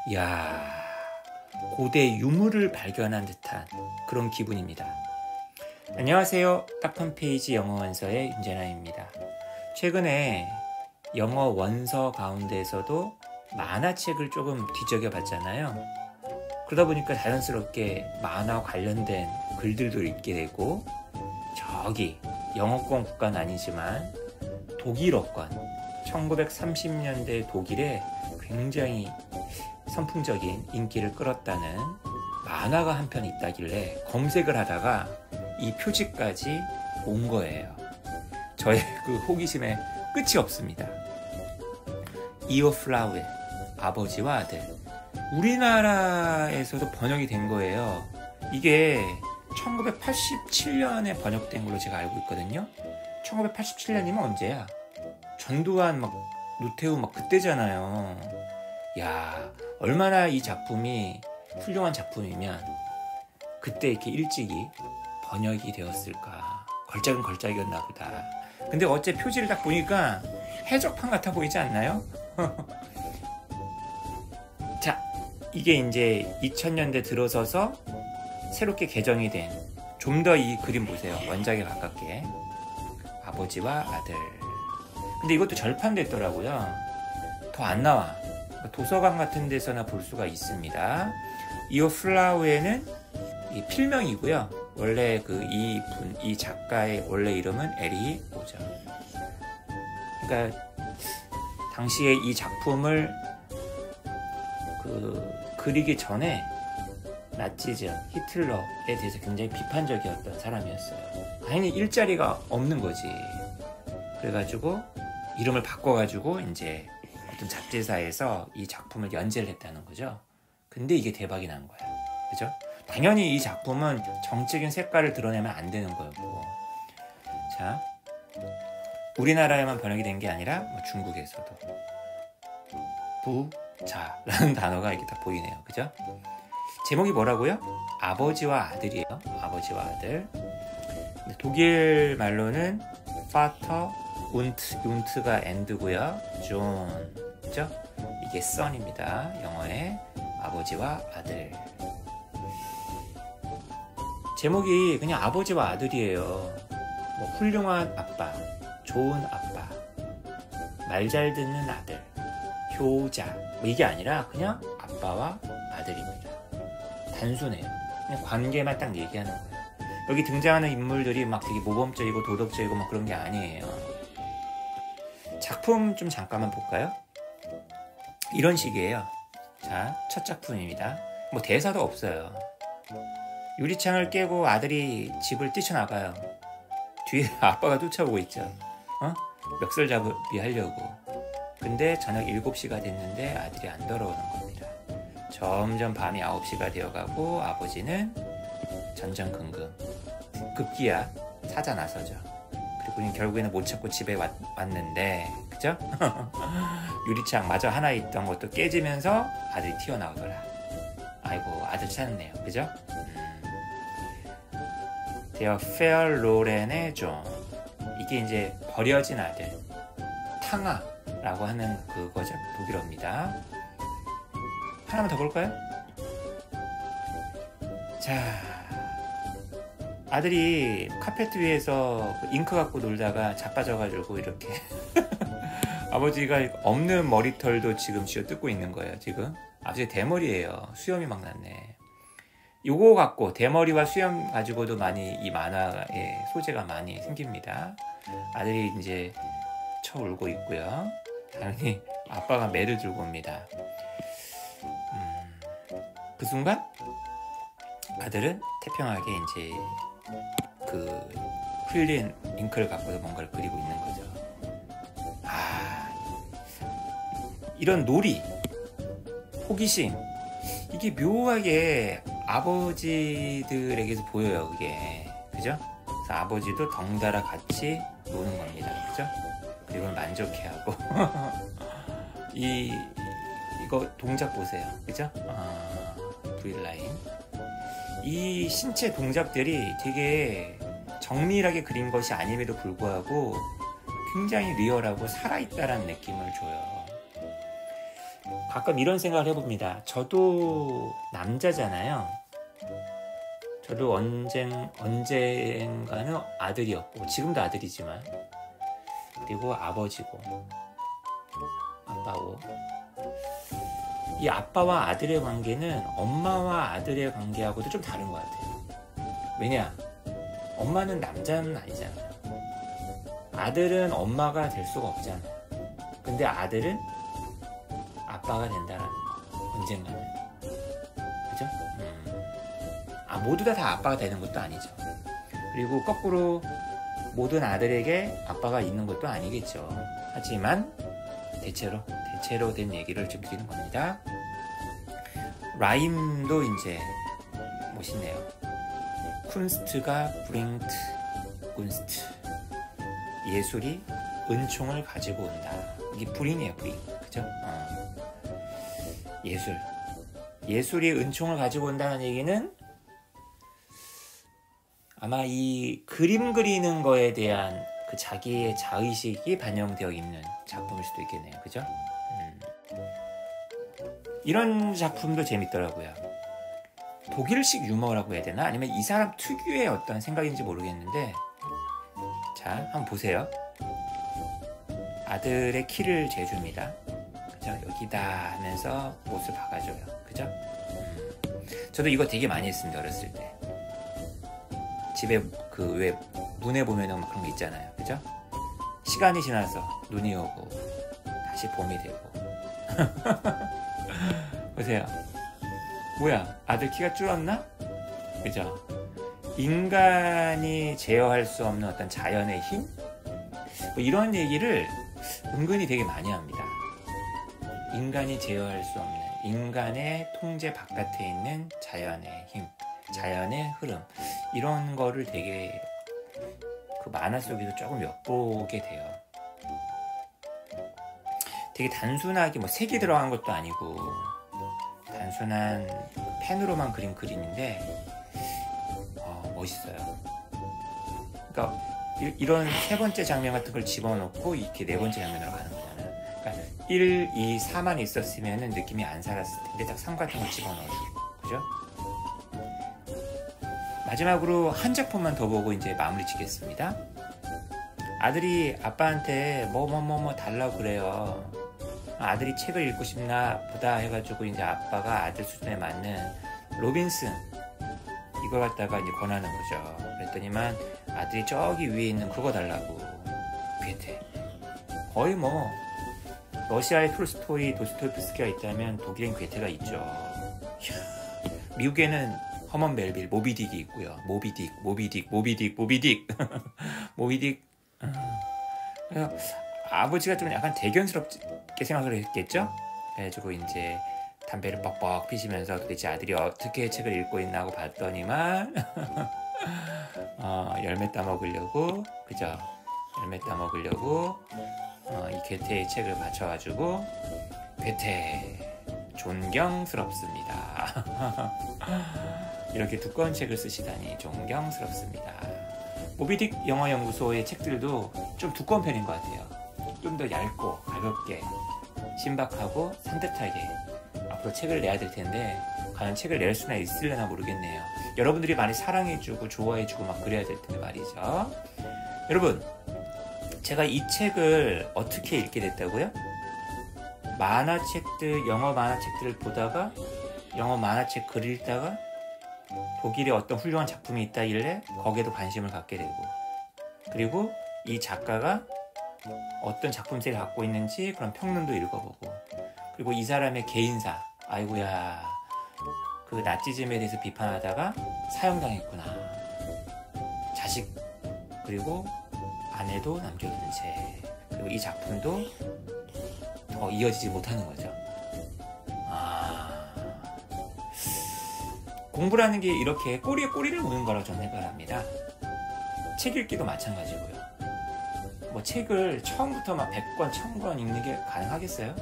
이야, 고대 유물을 발견한 듯한 그런 기분입니다. 안녕하세요. 딱한 페이지 영어 원서의 윤재나입니다. 최근에 영어 원서 가운데에서도 만화책을 조금 뒤적여 봤잖아요. 그러다 보니까 자연스럽게 만화 관련된 글들도 읽게 되고, 저기 영어권 국가는 아니지만 독일어권 1930년대 독일에 굉장히 선풍적인 인기를 끌었다는 만화가 한 편 있다길래 검색을 하다가 이 표지까지 온 거예요. 저의 그 호기심에 끝이 없습니다. 이어 플라우의 아버지와 아들. 우리나라에서도 번역이 된 거예요. 이게 1987년에 번역된 걸로 제가 알고 있거든요. 1987년이면 언제야? 전두환 노태우 그때잖아요. 야, 얼마나 이 작품이 훌륭한 작품이면 그때 이렇게 일찍이 번역이 되었을까. 걸작은 걸작이었나 보다. 근데 어째 표지를 딱 보니까 해적판 같아 보이지 않나요? 자, 이게 이제 2000년대 들어서서 새롭게 개정이 된, 좀 더 이 그림 보세요. 원작에 가깝게. 아버지와 아들. 근데 이것도 절판됐더라고요. 더 안 나와. 도서관 같은 데서나 볼 수가 있습니다. 이어 플라우에는 이 필명이고요. 원래 이 작가의 원래 이름은 에리 오저. 그러니까 당시에 이 작품을 그리기 전에 나치즘, 히틀러에 대해서 굉장히 비판적이었던 사람이었어요. 당연히 일자리가 없는 거지. 그래가지고 이름을 바꿔가지고 이제 어떤 잡지사에서 이 작품을 연재를 했다는 거죠. 근데 이게 대박이 난 거야. 그죠? 당연히 이 작품은 정적인 색깔을 드러내면 안 되는 거였고. 자, 우리나라에만 번역이 된 게 아니라 중국에서도 부자라는 단어가 이렇게 딱 보이네요. 그죠? 제목이 뭐라고요? 아버지와 아들이에요. 아버지와 아들. 독일 말로는 Vater und Unt가 end고요. Sohn, 그죠? 이게 son입니다. 영어의 아버지와 아들. 제목이 그냥 아버지와 아들이에요. 훌륭한 아빠, 좋은 아빠, 말 잘 듣는 아들, 효자, 이게 아니라 그냥 아빠와 아들입니다. 단순해요. 그냥 관계만 딱 얘기하는 거예요. 여기 등장하는 인물들이 되게 모범적이고 도덕적이고 그런 게 아니에요. 작품 좀 잠깐만 볼까요? 이런 식이에요. 자, 첫 작품입니다. 대사도 없어요. 유리창을 깨고 아들이 집을 뛰쳐나가요. 뒤에 아빠가 쫓아오고 있죠. 멱살잡이 하려고. 근데 저녁 7시가 됐는데 아들이 안 돌아오는 겁니다. 점점 밤이 9시가 되어가고 아버지는 전전긍긍. 급기야 사자 나서죠. 그리고 결국에는 못 참고 집에 왔는데, 그죠? 유리창 마저 하나 있던 것도 깨지면서 아들이 튀어나오더라. 아이고, 아들 찾았네요. 그죠? 데어 페어로렌의 존. 이게 이제 버려진 아들, 탕아라고 하는 그거죠. 독일어입니다. 하나만 더 볼까요? 자, 아들이 카페트 위에서 잉크 갖고 놀다가 자빠져가지고 이렇게 아버지가 없는 머리털도 지금 쥐어뜯고 있는 거예요. 지금 아버지 대머리예요. 수염이 막 났네. 요거 갖고, 대머리와 수염 가지고도 많이 이 만화의 소재가 많이 생깁니다. 아들이 이제 울고 있고요. 당연히 아빠가 매를 들고 옵니다. 그 순간 아들은 태평하게 이제 흘린 잉크를 갖고서 뭔가를 그리고 있는 거죠. 이런 놀이, 호기심, 이게 묘하게 아버지들에게서 보여요. 그게, 그죠? 그래서 아버지도 덩달아 같이 노는 겁니다. 그죠? 그리고 만족해하고 이거 동작 보세요. 그죠? V라인. 이 신체 동작들이 되게 정밀하게 그린 것이 아님에도 불구하고 굉장히 리얼하고 살아있다라는 느낌을 줘요. 가끔 이런 생각을 해봅니다. 저도 남자잖아요. 저도 언젠가는 아들이었고, 지금도 아들이지만, 그리고 아버지고, 아빠고. 이 아빠와 아들의 관계는 엄마와 아들의 관계하고도 좀 다른 것 같아요. 왜냐? 엄마는 남자는 아니잖아요. 아들은 엄마가 될 수가 없잖아요. 근데 아들은 아빠가 된다는 거, 언젠가는. 그죠? 모두 다 아빠가 되는 것도 아니죠. 그리고 거꾸로 모든 아들에게 아빠가 있는 것도 아니겠죠. 하지만 대체로 된 얘기를 좀 드리는 겁니다. 라임도 이제 멋있네요. 쿤스트가 브링트 군스트. 예술이 은총을 가지고 온다. 이게 불이네요, 불이. 그죠? 예술이 은총을 가지고 온다는 얘기는 아마 이 그림 그리는 거에 대한 그 자기의 자의식이 반영되어 있는 작품일 수도 있겠네요. 그죠? 이런 작품도 재밌더라고요. 독일식 유머라고 해야 되나? 아니면 이 사람 특유의 어떤 생각인지 모르겠는데, 자, 한번 보세요. 아들의 키를 재줍니다. 그죠? 여기다 하면서 못을 박아줘요. 그죠? 저도 이거 되게 많이 했습니다. 어렸을 때. 집에 그 왜 문에 보면은 그런 게 있잖아요. 그죠? 시간이 지나서 눈이 오고 다시 봄이 되고. 보세요. 뭐야? 아들 키가 줄었나? 그죠? 인간이 제어할 수 없는 어떤 자연의 힘? 뭐 이런 얘기를 은근히 되게 많이 합니다. 인간이 제어할 수 없는, 인간의 통제 바깥에 있는 자연의 힘, 자연의 흐름, 이런 거를 되게 그 만화 속에서 조금 엿보게 돼요. 되게 단순하게 뭐 색이 들어간 것도 아니고 단순한 펜으로만 그린 그림인데 멋있어요. 그러니까 이런 세 번째 장면 같은 걸 집어넣고 이렇게 네 번째 장면으로 가는 거잖아요. 그러니까 1, 2, 4만 있었으면 느낌이 안 살았을 텐데 딱 3 같은 걸 집어넣어주고, 그죠? 마지막으로 한 작품만 더 보고 이제 마무리 짓겠습니다. 아들이 아빠한테 뭐 달라고 그래요. 아들이 책을 읽고 싶나 보다 해가지고 이제 아빠가 아들 수준에 맞는 로빈슨 이걸 갖다가 이제 권하는 거죠. 그랬더니만 아들이 저기 위에 있는 그거 달라고. 괴테. 거의 뭐 러시아에 톨스토이, 도스토옙스키가 있다면 독일엔 괴테가 있죠. 이야, 미국에는 허먼 멜빌, 모비딕이 있고요. 모비딕. 모비딕. 그래서 아버지가 좀 약간 대견스럽게 생각을 했겠죠. 그래가지고 이제 담배를 뻑뻑 피시면서 도대체 아들이 어떻게 책을 읽고 있나 하고 봤더니만 열매 따먹으려고, 그죠? 열매 따먹으려고 이 괴테의 책을 받쳐가지고 괴테 존경스럽습니다. 이렇게 두꺼운 책을 쓰시다니 존경스럽습니다. 모비딕 영어연구소의 책들도 좀 두꺼운 편인 것 같아요. 좀 더 얇고 가볍게 신박하고 산뜻하게 앞으로 책을 내야 될 텐데 과연 책을 낼 수나 있으려나 모르겠네요. 여러분들이 많이 사랑해주고 좋아해주고 막 그래야 될 텐데 말이죠. 여러분, 제가 이 책을 어떻게 읽게 됐다고요? 만화책들, 영어 만화책들을 보다가 영어 만화책 글을 읽다가 독일에 어떤 훌륭한 작품이 있다길래 거기에도 관심을 갖게 되고, 그리고 이 작가가 어떤 작품성을 갖고 있는지 그런 평론도 읽어보고, 그리고 이 사람의 개인사, 아이고야 그 나치즘에 대해서 비판하다가 사형당했구나, 자식 그리고 아내도 남겨둔 채, 그리고 이 작품도 더 이어지지 못하는 거죠. 공부라는 게 이렇게 꼬리에 꼬리를 무는 거라고 저는 생각을 합니다. 책 읽기도 마찬가지고요. 뭐 책을 처음부터 막 100권, 1000권 읽는 게 가능하겠어요?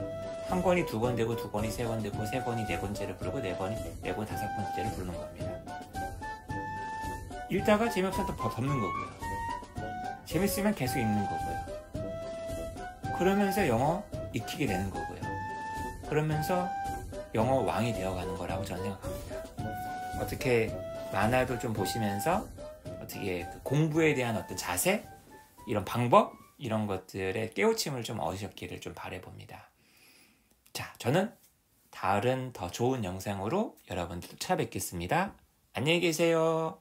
한 권이 2권 되고 2권이 3권 되고 3권이 4번째를 부르고 4권이 4권 5번째를 부르는 겁니다. 읽다가 재미없으면 또 덮는 거고요. 재밌으면 계속 읽는 거고요. 그러면서 영어 익히게 되는 거고요. 그러면서 영어 왕이 되어가는 거라고 저는 생각합니다. 어떻게 만화도 좀 보시면서 어떻게 그 공부에 대한 어떤 자세, 이런 방법, 이런 것들의 깨우침을 좀 얻으셨기를 좀 바라봅니다. 자, 저는 다른 더 좋은 영상으로 여러분들 찾아뵙겠습니다. 안녕히 계세요.